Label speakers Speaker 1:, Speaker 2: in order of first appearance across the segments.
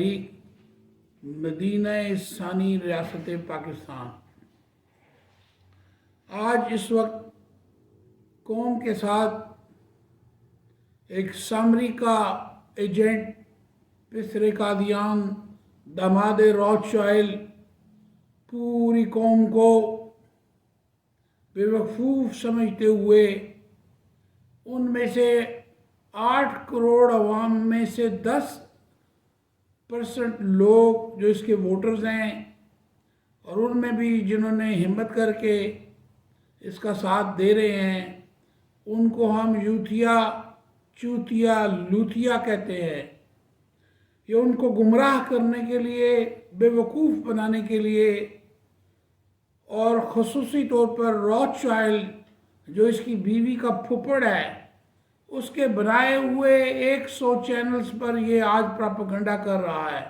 Speaker 1: تحریک مدینہ ثانی ریاست پاکستان آج اس وقت قوم کے ساتھ ایک سامری کا ایجنٹ پسر قادیان داماد روتشائلڈ پوری قوم کو بے وقوف سمجھتے ہوئے ان میں سے 8 کروڑ عوام میں سے 10% لوگ جو اس کے ووٹرز ہیں اور ان میں بھی جنہوں نے ہمت کر کے اس کا ساتھ دے رہے ہیں ان کو ہم یوتھیا چوتیا لوتیا کہتے ہیں۔ یہ ان کو گمراہ کرنے کے لیے بے وقوف بنانے کے لیے اور خصوصی طور پر روتشائلڈ جو اس کی بیوی کا پھپھڑ ہے اس کے بنائے ہوئے 100 چینلز پر یہ آج پراپیگنڈا کر رہا ہے۔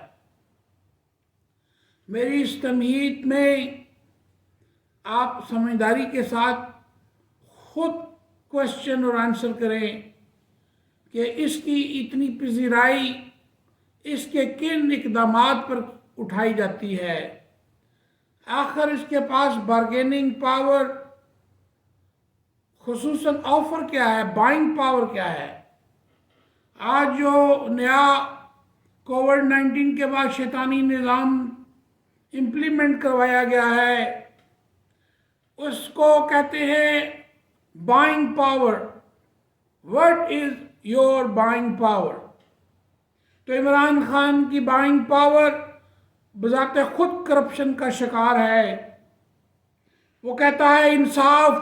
Speaker 1: میری اس تمہید میں آپ سمجھداری کے ساتھ خود کوشچن اور آنسر کریں کہ اس کی اتنی پذیرائی اس کے کن اقدامات پر اٹھائی جاتی ہے؟ آخر اس کے پاس بارگیننگ پاور خصوصاً آفر کیا ہے، بائنگ پاور کیا ہے؟ آج جو نیا کووڈ-19 کے بعد شیطانی نظام امپلیمنٹ کروایا گیا ہے اس کو کہتے ہیں buying power. What is your buying power؟ تو عمران خان کی بائنگ پاور بذات خود کرپشن کا شکار ہے۔ وہ کہتا ہے انصاف،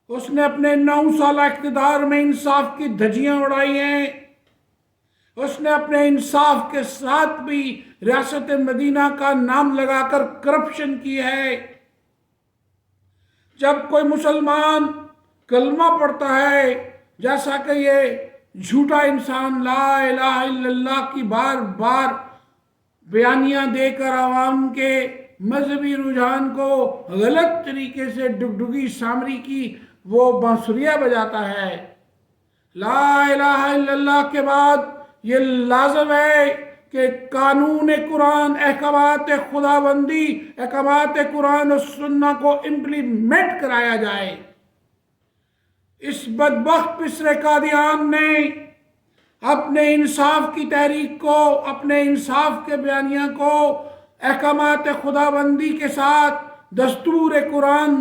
Speaker 1: اس نے اپنے 9 سالہ اقتدار میں انصاف کی دھجیاں اڑائی ہیں۔ اس نے اپنے انصاف کے ساتھ بھی ریاست مدینہ کا نام لگا کر کرپشن کی ہے۔ جب کوئی مسلمان کلمہ پڑھتا ہے جیسا کہ یہ جھوٹا انسان لا الہ الا اللہ کی بار بار بیانیاں دے کر عوام کے مذہبی رجحان کو غلط طریقے سے ڈگڈگی سامری کی وہ بانسریاں بجاتا ہے، لا الہ الا اللہ کے بعد یہ لازم ہے کہ قانون قرآن، احکامات خداوندی، احکامات قرآن و سنہ کو امپلیمنٹ کرایا جائے۔ اس بدبخت پسر قادیان نے اپنے انصاف کی تحریک کو، اپنے انصاف کے بیانیہ کو احکامات خداوندی کے ساتھ دستور قرآن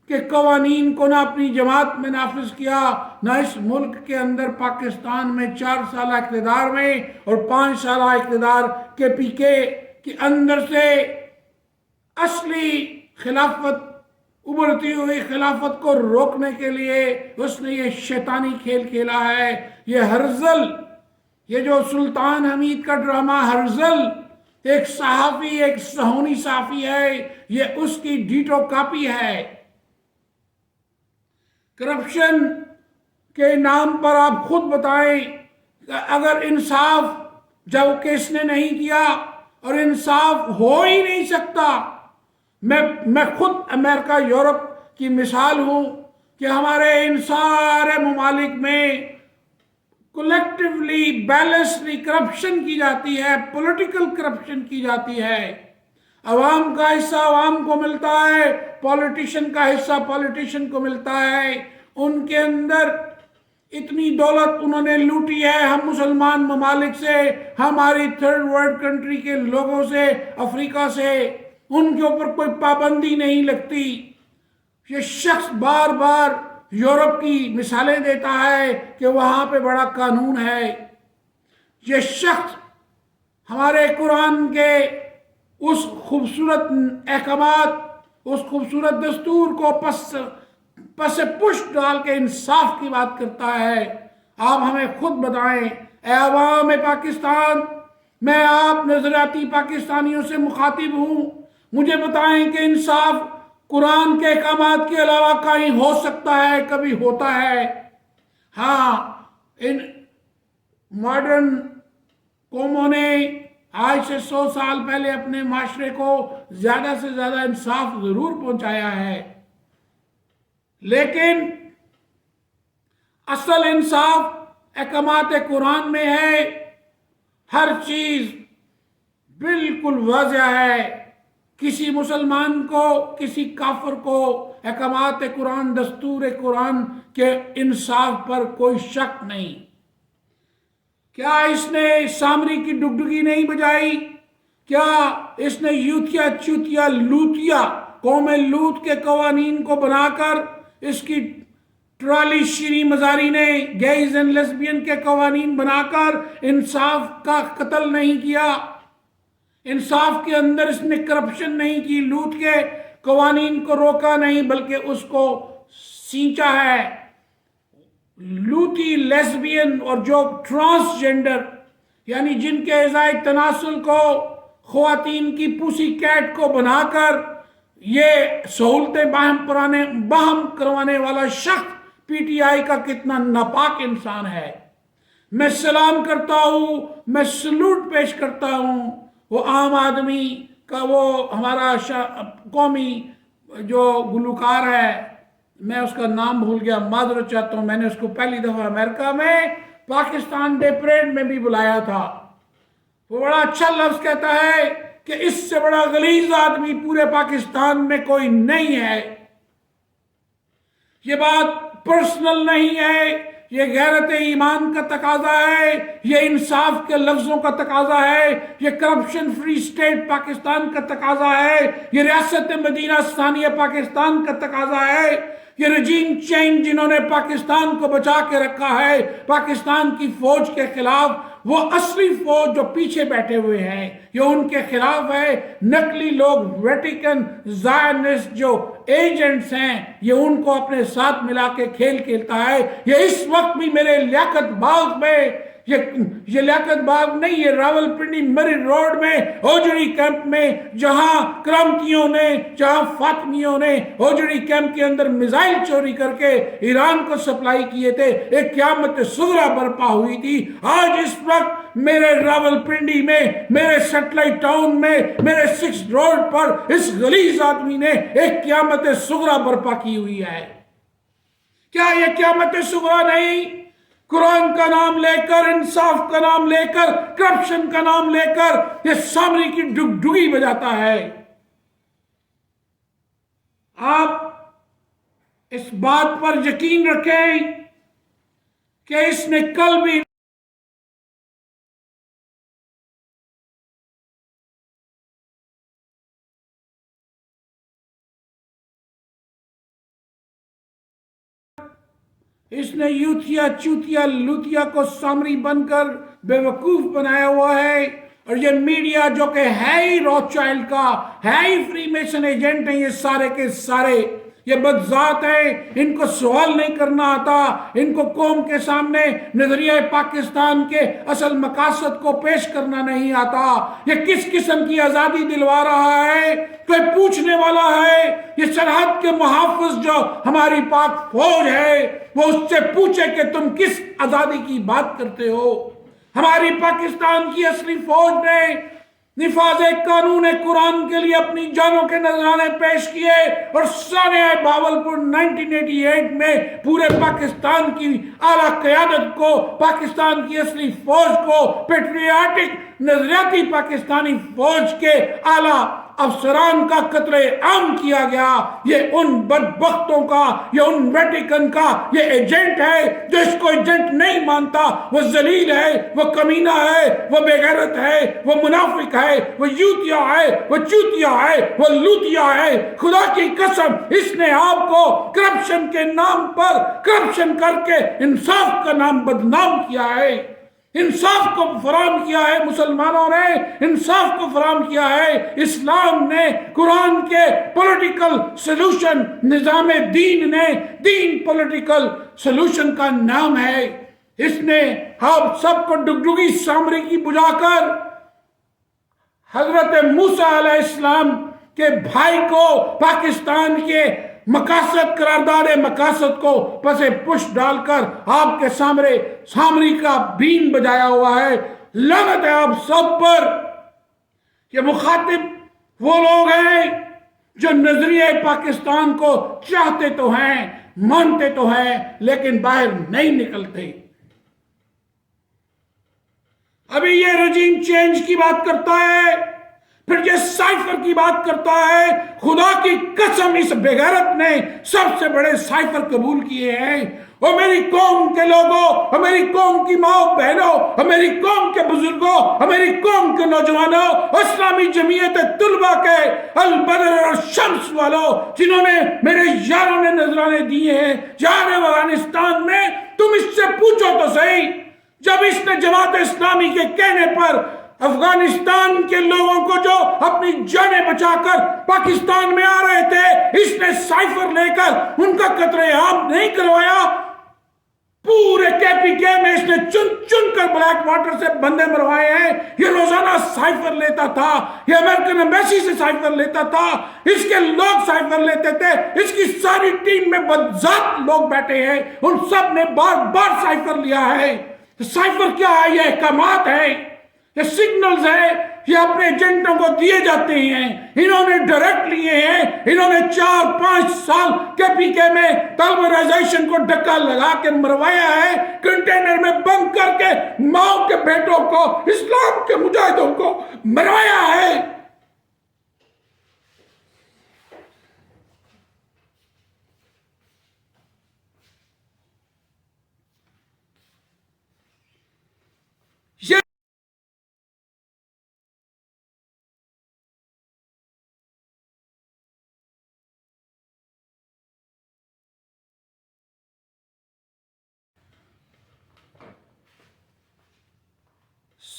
Speaker 1: کے قوانین کو نہ اپنی جماعت میں نافذ کیا، نہ اس ملک کے اندر پاکستان میں 4 سالہ اقتدار میں اور 5 سالہ اقتدار کے پی کے اندر سے اصلی خلافت، ابھرتی ہوئی خلافت کو روکنے کے لیے اس نے یہ شیطانی کھیل کھیلا ہے۔ یہ ہرزل، یہ جو سلطان حمید کا ڈرامہ ہرزل ایک صحافی، ایک صہیونی صحافی ہے، یہ اس کی ڈیٹو کاپی ہے۔ کرپشن کے نام پر آپ خود بتائیں کہ اگر انصاف جب کہ اس نے نہیں کیا اور انصاف ہو ہی نہیں سکتا، میں خود امریکہ یورپ کی مثال ہوں کہ ہمارے ان سارے ممالک میں کولیکٹیولی بیلنسڈلی کرپشن کی جاتی ہے، پولیٹیکل کرپشن کی جاتی ہے۔ عوام کا حصہ عوام کو ملتا ہے، پولیٹیشن کا حصہ پولیٹیشن کو ملتا ہے۔ ان کے اندر اتنی دولت انہوں نے لوٹی ہے ہم مسلمان ممالک سے، ہماری 3rd ورلڈ کنٹری کے لوگوں سے، افریقہ سے، ان کے اوپر کوئی پابندی نہیں لگتی۔ یہ شخص بار بار یورپ کی مثالیں دیتا ہے کہ وہاں پہ بڑا قانون ہے۔ یہ شخص ہمارے قرآن کے اس خوبصورت احکامات، اس خوبصورت دستور کو پس پشت ڈال کے انصاف کی بات کرتا ہے۔ آپ ہمیں خود بتائیں، اے عوام پاکستان، میں آپ نظریاتی پاکستانیوں سے مخاطب ہوں، مجھے بتائیں کہ انصاف قرآن کے احکامات کے علاوہ کہیں ہو سکتا ہے، کبھی ہوتا ہے؟ ہاں، ان ماڈرن قوموں نے آج سے 100 سال پہلے اپنے معاشرے کو زیادہ سے زیادہ انصاف ضرور پہنچایا ہے، لیکن اصل انصاف احکامات قرآن میں ہے۔ ہر چیز بالکل واضح ہے، کسی مسلمان کو، کسی کافر کو احکامات قرآن، دستور قرآن کے انصاف پر کوئی شک نہیں۔ کیا اس نے سامری کی ڈگڈگی نہیں بجائی؟ کیا اس نے یوتیا چوتیا لوتیا قوم لوت کے قوانین کو بنا کر، اس کی ٹرالی شیریں مزاری نے گیز اینڈ لیسبین کے قوانین بنا کر انصاف کا قتل نہیں کیا؟ انصاف کے اندر اس نے کرپشن نہیں کی، لوٹ کے قوانین کو روکا نہیں بلکہ اس کو سینچا ہے۔ لوٹی، لیسبین اور جو ٹرانسجنڈر یعنی جن کے اعضائے تناسل کو خواتین کی پوسی کیٹ کو بنا کر یہ سہولتیں باہم کروانے والا شخص پی ٹی آئی کا کتنا ناپاک انسان ہے۔ میں سلام کرتا ہوں، میں سلوٹ پیش کرتا ہوں وہ عام آدمی کا، وہ ہمارا قومی جو گلوکار ہے، میں اس کا نام بھول گیا، معذرت چاہتا ہوں، میں نے اس کو پہلی دفعہ امریکہ میں پاکستان ڈے پریڈ میں بھی بلایا تھا۔ وہ بڑا اچھا لفظ کہتا ہے کہ اس سے بڑا غلیظ آدمی پورے پاکستان میں کوئی نہیں ہے۔ یہ بات پرسنل نہیں ہے، یہ غیرت ایمان کا تقاضا ہے، یہ انصاف کے لفظوں کا تقاضا ہے، یہ کرپشن فری سٹیٹ پاکستان کا تقاضا ہے، یہ ریاست مدینہ ثانیہ پاکستان کا تقاضا ہے، یہ رجیم چینج جنہوں نے پاکستان کو بچا کے رکھا ہے پاکستان کی فوج کے خلاف، وہ اصلی فوج جو پیچھے بیٹھے ہوئے ہیں یہ ان کے خلاف ہے۔ نقلی لوگ ویٹیکن زائنسٹ جو ایجنٹس ہیں یہ ان کو اپنے ساتھ ملا کے کھیل کھیلتا ہے۔ یہ اس وقت بھی میرے لیاقت باغ میں، یہ لیاقت باغ نہیں، یہ راول پنڈی مری روڈ میں ہوجڑی کیمپ میں جہاں کرامتیوں نے، جہاں فاطمیوں نے ہوجڑی کیمپ کے اندر میزائل چوری کر کے ایران کو سپلائی کیے تھے، ایک قیامت صغریٰ برپا ہوئی تھی۔ آج اس وقت میرے راول پنڈی میں، میرے سیٹلائٹ ٹاؤن میں، میرے 6 روڈ پر اس غلیظ آدمی نے ایک قیامت صغریٰ برپا کی ہوئی ہے۔ کیا یہ قیامت صغریٰ نہیں؟ قرآن کا نام لے کر، انصاف کا نام لے کر، کرپشن کا نام لے کر یہ سامری کی ڈگڈگی بجاتا ہے۔ آپ اس بات پر یقین رکھیں کہ اس نے کل بھی اس نے یوتیا چوتیا لوتیا کو سامری بن کر بے وقوف بنایا ہوا ہے، اور یہ میڈیا جو کہ ہے ہی روتھ چائلڈ کا، ہے ہی فری میسن ایجنٹ ہیں، یہ سارے کے سارے یہ بدذات ہیں، ان کو سوال نہیں کرنا آتا، ان کو قوم کے سامنے نظریہ پاکستان کے اصل مقاصد کو پیش کرنا نہیں آتا۔ یہ کس قسم کی آزادی دلوا رہا ہے؟ کوئی پوچھنے والا ہے؟ یہ سرحد کے محافظ جو ہماری پاک فوج ہے وہ اس سے پوچھے کہ تم کس آزادی کی بات کرتے ہو؟ ہماری پاکستان کی اصلی فوج نے نفاذ قانون قرآن کے لیے اپنی جانوں کے نذرانے پیش کیے، اور سانحہ بہاولپور 1988 میں پورے پاکستان کی اعلیٰ قیادت کو، پاکستان کی اصلی فوج کو، پیٹریاٹک نظریاتی پاکستانی فوج کے اعلیٰ افسران کا قتل عام کیا گیا۔ یہ ان بدبختوں کا، یہ ان ویٹیکن کا یہ ایجنٹ ہے، جو اس کو ایجنٹ نہیں مانتا وہ ذلیل ہے، وہ کمینہ ہے، وہ بے غیرت ہے، وہ منافق ہے، وہ یوتیا ہے، وہ چوتیا ہے، وہ لوتیا ہے۔ خدا کی قسم اس نے آپ کو کرپشن کے نام پر کرپشن کر کے انصاف کا نام بدنام کیا ہے۔ انصاف کو فراہم کیا ہے مسلمانوں نے، انصاف کو فراہم کیا ہے اسلام نے، قرآن کے پولیٹیکل سلوشن، نظام دین نے، دین پولیٹیکل سلوشن کا نام ہے۔ اس نے آپ سب کو ڈگڈگی سامری کی بجا کر حضرت موسیٰ علیہ السلام کے بھائی کو پاکستان کے مقاصد قرارداد مقاصد کو پس پش ڈال کر آپ کے سامنے سامری کا بین بجایا ہوا ہے۔ لعنت ہے آپ سب پر۔ یہ مخاطب وہ لوگ ہیں جو نظریہ پاکستان کو چاہتے تو ہیں، مانتے تو ہیں، لیکن باہر نہیں نکلتے۔ ابھی یہ رجیم چینج کی بات کرتا ہے، پھر یہ سائفر کی بات کرتا ہے۔ خدا کی قسم اس بغیرت نے سب سے بڑے سائفر قبول کیے ہیں۔ اور میری قوم کے لوگوں، اور میری قوم کی ماں بہنوں، اور میری قوم کے بزرگوں، اور میری قوم کے نوجوانوں، اسلامی جمعیت طلبہ کے البدر اور شمس والوں، جنہوں نے میرے یاروں نے نذرانے دیے ہیں جہاں افغانستان میں، تم اس سے پوچھو تو صحیح، جب اس نے جماعت اسلامی کے کہنے پر افغانستان کے لوگوں کو جو اپنی جانیں بچا کر پاکستان میں آ رہے تھے، اس نے سائفر لے کر ان کا قتل عام نہیں کروایا؟ پورے کے پی کے میں اس نے چن چن کر بلیک واٹر سے بندے مروائے ہیں۔ یہ روزانہ سائفر لیتا تھا، یہ امریکن ایمبیسی سے سائفر لیتا تھا، اس کے لوگ سائفر لیتے تھے، اس کی ساری ٹیم میں بدذات لوگ بیٹھے ہیں، ان سب نے بار بار سائفر لیا ہے۔ سائفر کیا ہے؟ یہ احکامات ہیں، یہ سگنلز ہیں، یہ اپنے ایجنٹوں کو دیے جاتے ہیں۔ انہوں نے ڈائریکٹ لیے ہیں، انہوں نے 4-5 سال کے پی کے میں طلبرائزیشن کو ڈکا لگا کے مروایا ہے، کنٹینر میں بند کر کے ماؤں کے بیٹوں کو، اسلام کے مجاہدوں کو مروایا ہے۔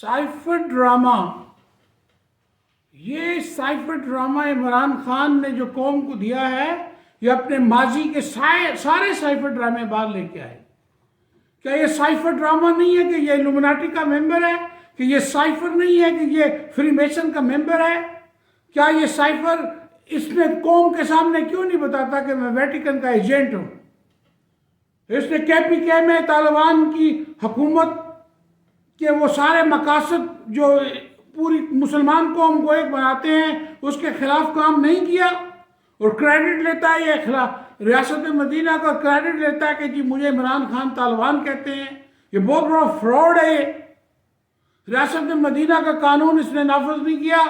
Speaker 1: سائفر ڈرامہ، یہ سائفر ڈرامہ عمران خان نے جو قوم کو دیا ہے، یہ اپنے ماضی کے سارے سائفر ڈرامے باہر لے کے آئے۔ کیا یہ سائفر ڈرامہ نہیں ہے کہ یہ الومناٹی کا ممبر ہے؟ کہ یہ سائفر نہیں ہے کہ یہ فری میسن کا ممبر ہے؟ کیا یہ سائفر اس نے قوم کے سامنے کیوں نہیں بتاتا کہ میں ویٹیکن کا ایجنٹ ہوں؟ اس نے کے پی کے میں طالبان کی حکومت کہ وہ سارے مقاصد جو پوری مسلمان قوم کو ایک بناتے ہیں اس کے خلاف کام نہیں کیا، اور کریڈٹ لیتا ہے یہ خلاف ریاست مدینہ کا کریڈٹ لیتا ہے کہ جی مجھے عمران خان طالبان کہتے ہیں۔ یہ بہت بڑا فراڈ ہے۔ یہ ریاست مدینہ کا قانون اس نے نافذ نہیں کیا۔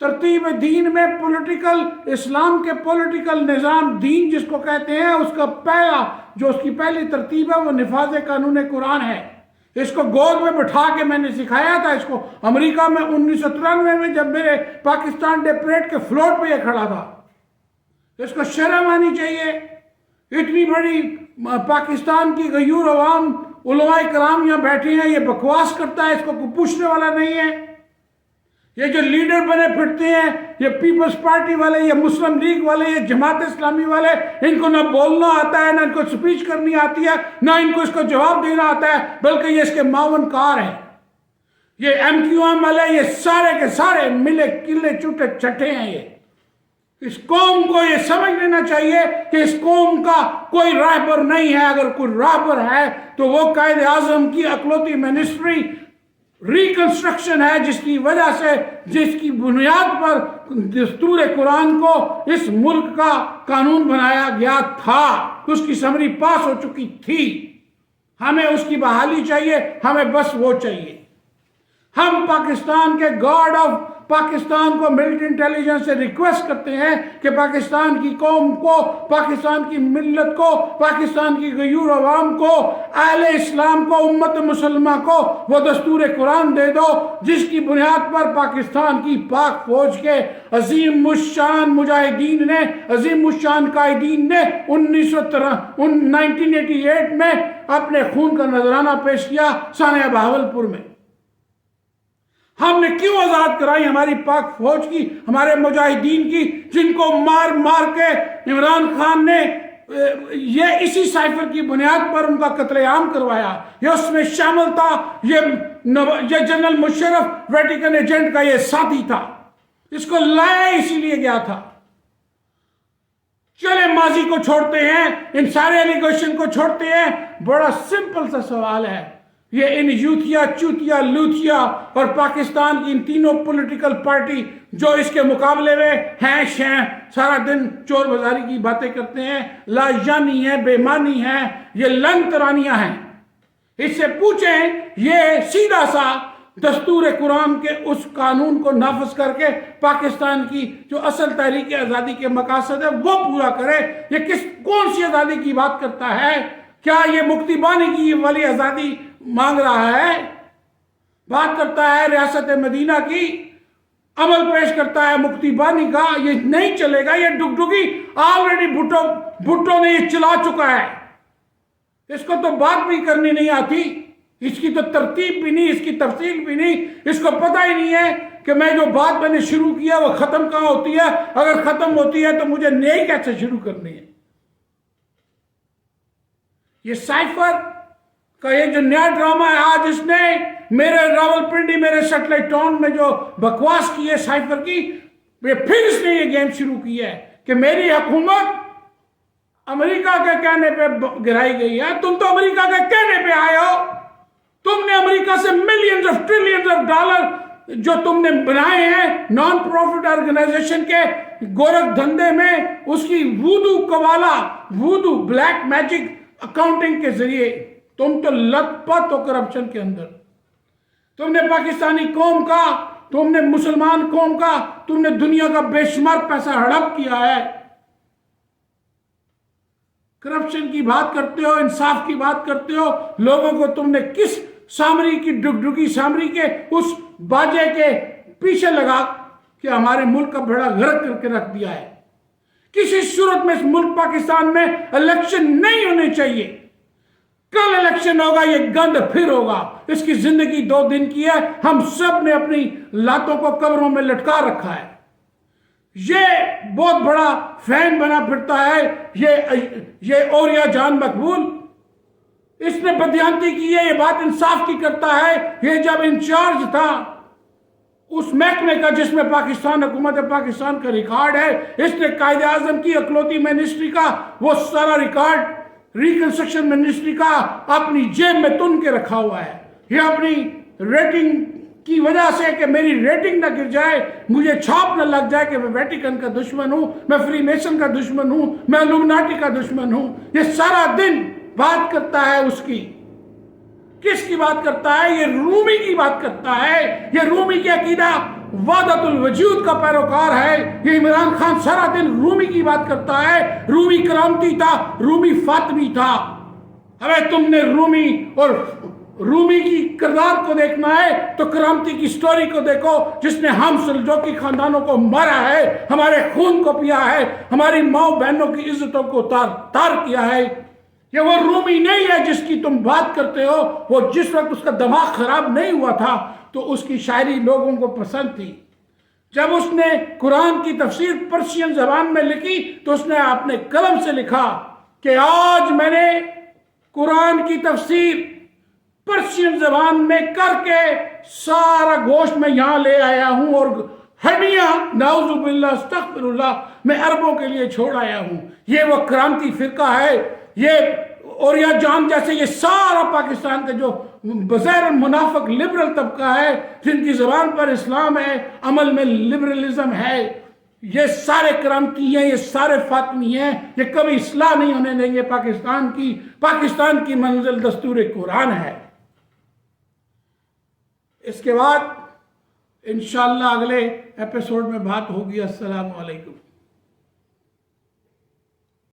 Speaker 1: ترتیب دین میں پولیٹیکل اسلام کے پولیٹیکل نظام دین جس کو کہتے ہیں، اس کا اس کی پہلی ترتیب ہے وہ نفاذ قانون قرآن ہے۔ اس کو گود میں بٹھا کے میں نے سکھایا تھا اس کو امریکہ میں 1993 میں، جب میرے پاکستان ڈے پریڈ کے فلور پہ یہ کھڑا تھا۔ اس کو شرم آنی چاہیے۔ اتنی بڑی پاکستان کی غیور عوام، علماء کرام یہاں بیٹھے ہیں، یہ بکواس کرتا ہے، اس کو کوئی پوچھنے والا نہیں ہے۔ یہ جو لیڈر بنے پھرتے ہیں، یہ پیپلز پارٹی والے، یہ مسلم لیگ والے، یہ جماعت اسلامی والے، ان کو نہ بولنا آتا ہے، نہ ان کو سپیچ کرنی آتی ہے، نہ ان کو اس کو جواب دینا آتا ہے، بلکہ یہ اس کے معاون کار ہیں۔ یہ ایم کیو ایم والے، یہ سارے کے سارے ملے کلے چوٹے چٹے ہیں۔ یہ اس قوم کو یہ سمجھ لینا چاہیے کہ اس قوم کا کوئی راہبر نہیں ہے۔ اگر کوئی راہبر ہے تو وہ قائد اعظم کی اکلوتی منسٹری ریکنسٹرکشن ہے، جس کی وجہ سے، جس کی بنیاد پر دستور قرآن کو اس ملک کا قانون بنایا گیا تھا، اس کی سمری پاس ہو چکی تھی۔ ہمیں اس کی بحالی چاہیے، ہمیں بس وہ چاہیے۔ ہم پاکستان کے گارڈ آف پاکستان کو ملٹری انٹیلیجنس سے ریکویسٹ کرتے ہیں کہ پاکستان کی قوم کو، پاکستان کی ملت کو، پاکستان کی غیور عوام کو، اہل اسلام کو، امت مسلمہ کو وہ دستور قرآن دے دو جس کی بنیاد پر پاکستان کی پاک فوج کے عظیم الشان مجاہدین نے، عظیم الشان قائدین نے 1988 میں اپنے خون کا نذرانہ پیش کیا سانحہ بہاولپور میں۔ ہم نے کیوں آزاد کرائی ہماری پاک فوج کی، ہمارے مجاہدین کی، جن کو مار مار کے عمران خان نے یہ اسی سائفر کی بنیاد پر ان کا قتل عام کروایا۔ یہ اس میں شامل تھا، یہ جنرل مشرف ویٹیکن ایجنٹ کا یہ ساتھی تھا، اس کو لایا اسی لیے گیا تھا۔ چلے ماضی کو چھوڑتے ہیں، ان سارے ایلیگیشن کو چھوڑتے ہیں۔ بڑا سمپل سا سوال ہے، یہ ان یوتھیا، چوتیا، لوتھیا اور پاکستان کی ان تینوں پولیٹیکل پارٹی جو اس کے مقابلے میں ہیں شیں، سارا دن چور بازاری کی باتیں کرتے ہیں، لا جانی ہیں، بے معنی ہیں، یہ لن ترانیاں ہیں۔ اس سے پوچھیں، یہ سیدھا سا دستور قرآن کے اس قانون کو نافذ کر کے پاکستان کی جو اصل تحریک آزادی کے مقاصد ہے وہ پورا کرے۔ یہ کون سی آزادی کی بات کرتا ہے؟ کیا یہ مکتی بانی کی والی آزادی مانگ رہا ہے؟ بات کرتا ہے ریاست مدینہ کی، عمل پیش کرتا ہے مکتی بانی کا۔ یہ نہیں چلے گا، یہ ڈگڈگی آلریڈی بھٹو نے یہ چلا چکا ہے۔ اس کو تو بات بھی کرنی نہیں آتی، اس کی تو ترتیب بھی نہیں، اس کی تفصیل بھی نہیں، اس کو پتہ ہی نہیں ہے کہ میں جو بات میں نے شروع کیا وہ ختم کہاں ہوتی ہے، اگر ختم ہوتی ہے تو مجھے نئی کیسے شروع کرنی ہے۔ یہ سائفر کا یہ جو نیا ڈرامہ ہے، آج اس نے میرے راولپنڈی، میرے سیٹلائٹ ٹاؤن میں جو بکواس کی ہے سائفر کی، پھر اس نے یہ گیم شروع کی ہے کہ میری حکومت امریکہ کے کہنے پہ گرائی گئی ہے۔ تم تو امریکہ کے کہنے پہ آئے ہو، تم نے امریکہ سے millions of trillions of dollar جو تم نے بنائے ہیں نان پروفٹ آرگنائزیشن کے گورکھ دھندے میں، اس کی وودو قوالا، وودو بلیک میجک اکاؤنٹنگ کے ذریعے تم تو لت پت ہو کرپشن کے اندر۔ تم نے پاکستانی قوم کا، تم نے مسلمان قوم کا، تم نے دنیا کا بے شمار پیسہ ہڑپ کیا ہے۔ کرپشن کی بات کرتے ہو، انصاف کی بات کرتے ہو، لوگوں کو تم نے کس سامری کی ڈگڈگی سامری کے اس باجے کے پیچھے لگا کہ ہمارے ملک کا بڑا غرق کر کے رکھ دیا ہے۔ کسی صورت میں اس ملک پاکستان میں الیکشن نہیں ہونے چاہیے۔ کل الیکشن ہوگا، یہ گند پھر ہوگا۔ اس کی زندگی 2 دن کی ہے، ہم سب نے اپنی لاتوں کو قبروں میں لٹکا رکھا ہے۔ یہ بہت بڑا فین بنا پھرتا ہے یہ اوریا جان مقبول، اس نے بدیانتی کی ہے، یہ بات انصاف کی کرتا ہے۔ یہ جب انچارج تھا اس محکمے کا جس میں پاکستان حکومت پاکستان کا ریکارڈ ہے، اس نے قائد اعظم کی اکلوتی منسٹری کا وہ سارا ریکارڈ ریکنسٹرکشن منسٹری کا اپنی جیب میں تن کے رکھا ہوا ہے۔ یہ اپنی ریٹنگ کی وجہ سے کہ میری ریٹنگ نہ گر جائے، مجھے چھاپ نہ لگ جائے کہ میں ویٹیکن کا دشمن ہوں، میں فری میسن کا دشمن ہوں، میں الومناٹی کا دشمن ہوں، یہ سارا دن بات کرتا ہے اس کی۔ کس کی بات کرتا ہے؟ یہ رومی کی بات کرتا ہے۔ یہ رومی کی عقیدہ وحدت الوجود کا پیروکار ہے۔ یہ عمران خان سارا دن رومی کی بات کرتا ہے۔ رومی کرامتی تھا، رومی فاطمی تھا۔ ہمیں تم نے رومی اور رومی کی کردار کو دیکھنا ہے تو کرامتی کی سٹوری کو دیکھو، جس نے ہم سلجوقی خاندانوں کو مارا ہے، ہمارے خون کو پیا ہے، ہماری ماں بہنوں کی عزتوں کو تار کیا ہے۔ یہ وہ رومی نہیں ہے جس کی تم بات کرتے ہو۔ وہ جس وقت اس کا دماغ خراب نہیں ہوا تھا تو اس کی شاعری لوگوں کو پسند تھی۔ جب اس نے قرآن کی تفسیر پرشین زبان میں لکھی تو اس نے اپنے قلم سے لکھا کہ آج میں نے قرآن کی تفسیر پرشین زبان میں کر کے سارا گوشت میں یہاں لے آیا ہوں اور ہڈیاں نعوذ باللہ استغفر اللہ میں عربوں کے لیے چھوڑ آیا ہوں۔ یہ وہ کرانتی فرقہ ہے، یہ اوریا جان جیسے یہ سارا پاکستان کا جو بظاہر منافق لبرل طبقہ ہے، جن کی زبان پر اسلام ہے، عمل میں لبرلزم ہے، یہ سارے کرامتی ہیں، یہ سارے فاطمی ہیں۔ یہ کبھی اصلاح نہیں ہونے دیں گے پاکستان کی منزل دستور قرآن ہے۔ اس کے بعد انشاءاللہ اگلے ایپیسوڈ میں بات ہوگی۔ السلام علیکم۔